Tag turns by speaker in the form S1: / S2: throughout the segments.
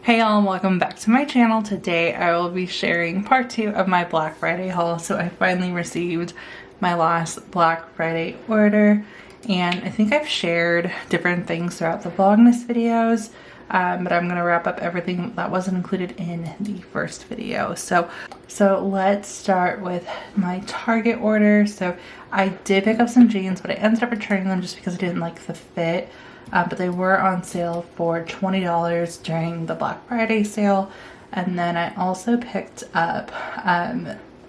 S1: Hey y'all, welcome back to my channel. Today I will be sharing part 2 of my Black Friday haul. So I finally received my last Black Friday order, and I think I've shared different things throughout the Vlogmas videos, but I'm going to wrap up everything that wasn't included in the first video. So let's start with my Target order. So I did pick up some jeans, but I ended up returning them just because I didn't like the fit. But they were on sale for $20 during the Black Friday sale. And then I also picked up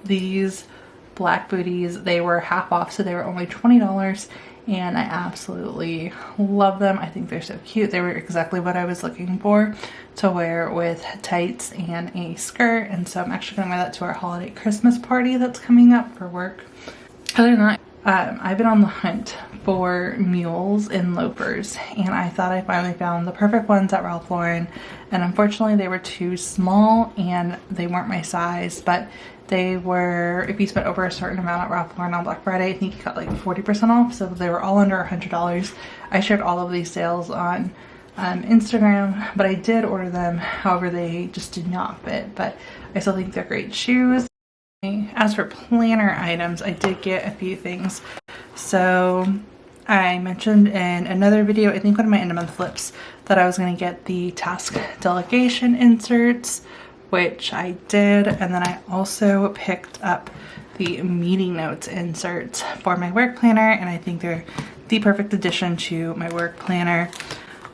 S1: these black booties. They were half off, so they were only $20, and I absolutely love them. I think they're so cute. They were exactly what I was looking for to wear with tights and a skirt, and so I'm actually gonna wear that to our holiday Christmas party that's coming up for work. Other than that, I've been on the hunt for mules and loafers, and I thought I finally found the perfect ones at Ralph Lauren, and unfortunately they were too small and they weren't my size, but they were, if you spent over a certain amount at Ralph Lauren on Black Friday, I think you got like 40% off, so they were all under $100. I shared all of these sales on Instagram, but I did order them. However, they just did not fit, but I still think they're great shoes. As for planner items, I did get a few things. So I mentioned in another video, I think one of my end of month flips, that I was going to get the task delegation inserts, which I did. And then I also picked up the meeting notes inserts for my work planner, and I think they're the perfect addition to my work planner.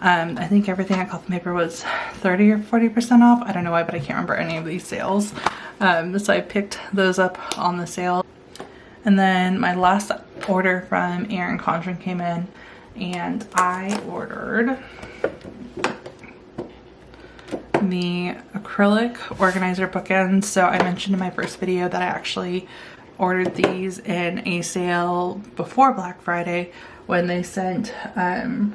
S1: I think everything at Coffin Paper was 30 or 40% off. I don't know why, but I can't remember any of these sales. So I picked those up on the sale. And then my last order from Erin Condren came in, and I ordered the acrylic organizer bookends. So I mentioned in my first video that I actually ordered these in a sale before Black Friday when they sent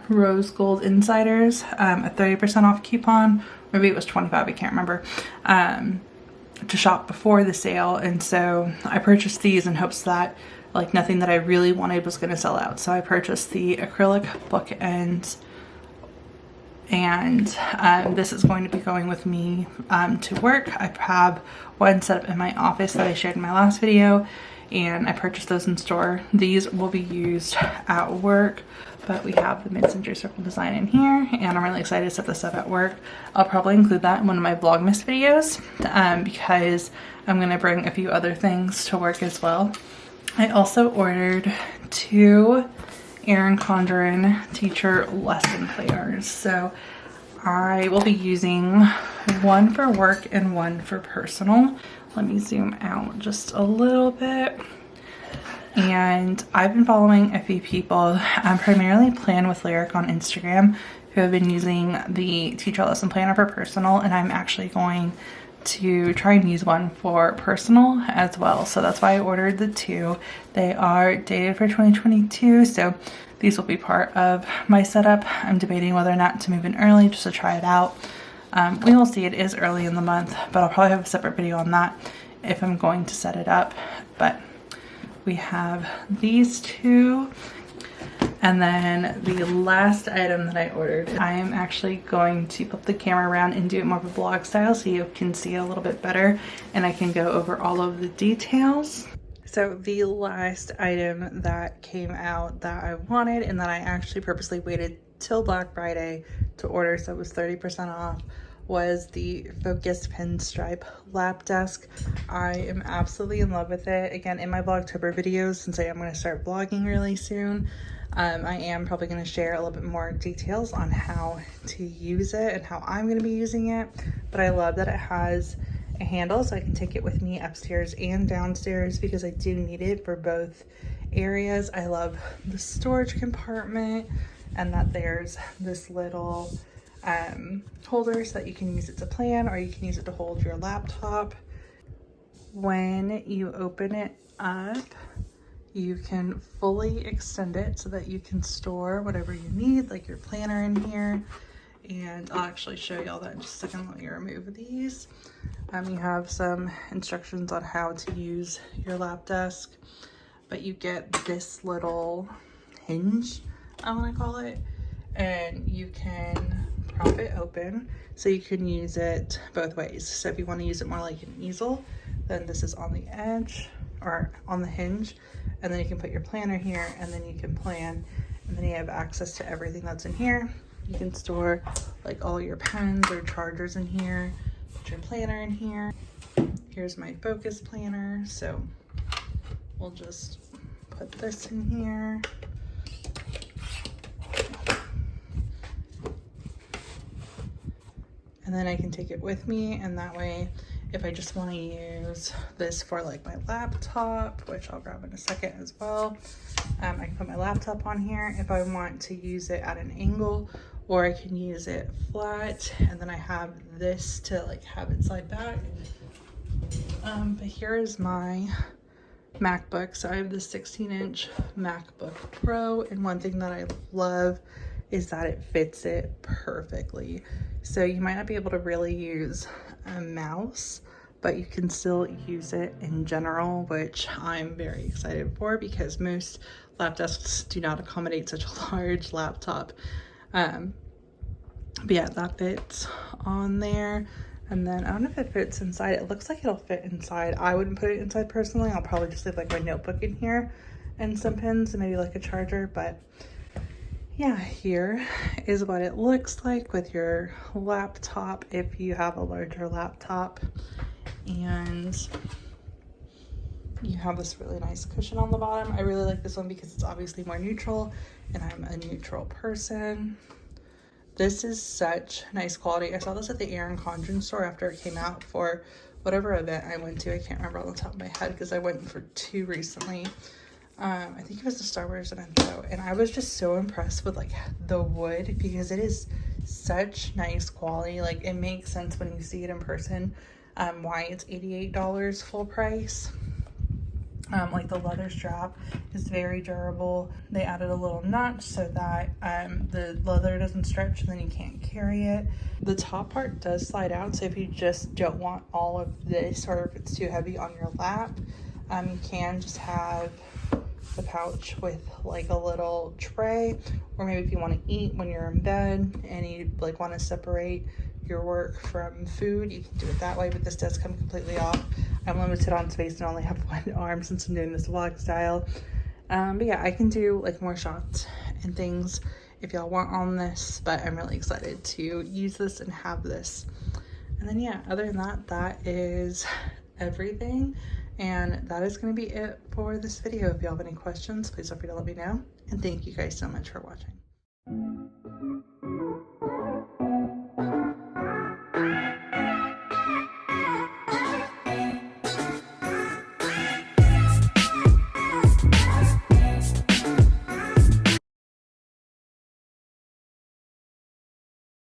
S1: Rose Gold Insiders a 30% off coupon. Maybe it was 25, I can't remember, to shop before the sale. And so I purchased these in hopes that like nothing that I really wanted was going to sell out. So I purchased the acrylic bookends, and this is going to be going with me to work. I have one set up in my office that I shared in my last video, and I purchased those in store. These will be used at work, but we have the mid-century circle design in here, and I'm really excited to set this up at work. I'll probably include that in one of my Vlogmas videos because I'm going to bring a few other things to work as well. I also ordered 2 Erin Condren teacher lesson planners. So I will be using one for work and one for personal. Let me zoom out just a little bit. And I've been following a few people, primarily Plan with Lyric on Instagram, who have been using the teacher lesson planner for personal, and I'm actually going to try and use one for personal as well. So that's why I ordered the 2. They are dated for 2022, so these will be part of my setup. I'm debating whether or not to move in early just to try it out. We will see. It is early in the month, but I'll probably have a separate video on that if I'm going to set it up. But we have these 2. And then the last item that I ordered, I am actually going to flip the camera around and do it more of a vlog style so you can see a little bit better and I can go over all of the details. So the last item that came out that I wanted and that I actually purposely waited till Black Friday to order, so it was 30% off, was the Focus Pinstripe Lap Desk. I am absolutely in love with it. Again, in my Vlogtober videos, since I am going to start vlogging really soon, I am probably going to share a little bit more details on how to use it and how I'm going to be using it. But I love that it has a handle so I can take it with me upstairs and downstairs because I do need it for both areas. I love the storage compartment and that there's this little holder so that you can use it to plan, or you can use it to hold your laptop. When you open it up, you can fully extend it so that you can store whatever you need, like your planner in here. And I'll actually show y'all that in just a second. Let me remove these. You have some instructions on how to use your lap desk, but you get this little hinge, I want to call it, and you can prop it open so you can use it both ways. So if you want to use it more like an easel, then this is on the edge or on the hinge, and then you can put your planner here, and then you can plan, and then you have access to everything that's in here. You can store like all your pens or chargers in here, put your planner in here. Here's my focus planner, so we'll just put this in here. And then I can take it with me, and that way if I just want to use this for like my laptop, which I'll grab in a second as well, I can put my laptop on here if I want to use it at an angle, or I can use it flat, and then I have this to like have it slide back. But here is my MacBook. So I have the 16-inch MacBook Pro, and one thing that I love is that it fits it perfectly. So you might not be able to really use a mouse, but you can still use it in general, which I'm very excited for because most lap desks do not accommodate such a large laptop. But yeah, that fits on there. And then I don't know if it fits inside. It looks like it'll fit inside. I wouldn't put it inside personally. I'll probably just leave like my notebook in here and some pens and maybe like a charger. But yeah, here is what it looks like with your laptop if you have a larger laptop. And you have this really nice cushion on the bottom. I really like this one because it's obviously more neutral, and I'm a neutral person. This is such nice quality. I saw this at the Erin Condren store after it came out for whatever event I went to. I can't remember on the top of my head because I went for 2 recently. I think it was the Star Wars event though, and I was just so impressed with like the wood because it is such nice quality. Like it makes sense when you see it in person, why it's $88 full price. Like the leather strap is very durable. They added a little notch so that the leather doesn't stretch and then you can't carry it. The top part does slide out, so if you just don't want all of this, or if it's too heavy on your lap, you can just have the pouch with like a little tray, or maybe if you want to eat when you're in bed and you like want to separate your work from food, you can do it that way. But this does come completely off. I'm limited on space and only have one arm since I'm doing this vlog style. But yeah, I can do like more shots and things if y'all want on this, but I'm really excited to use this and have this. And then yeah, other than that, that is everything. And that is going to be it for this video. If you have any questions, please feel free to let me know. And thank you guys so much for watching.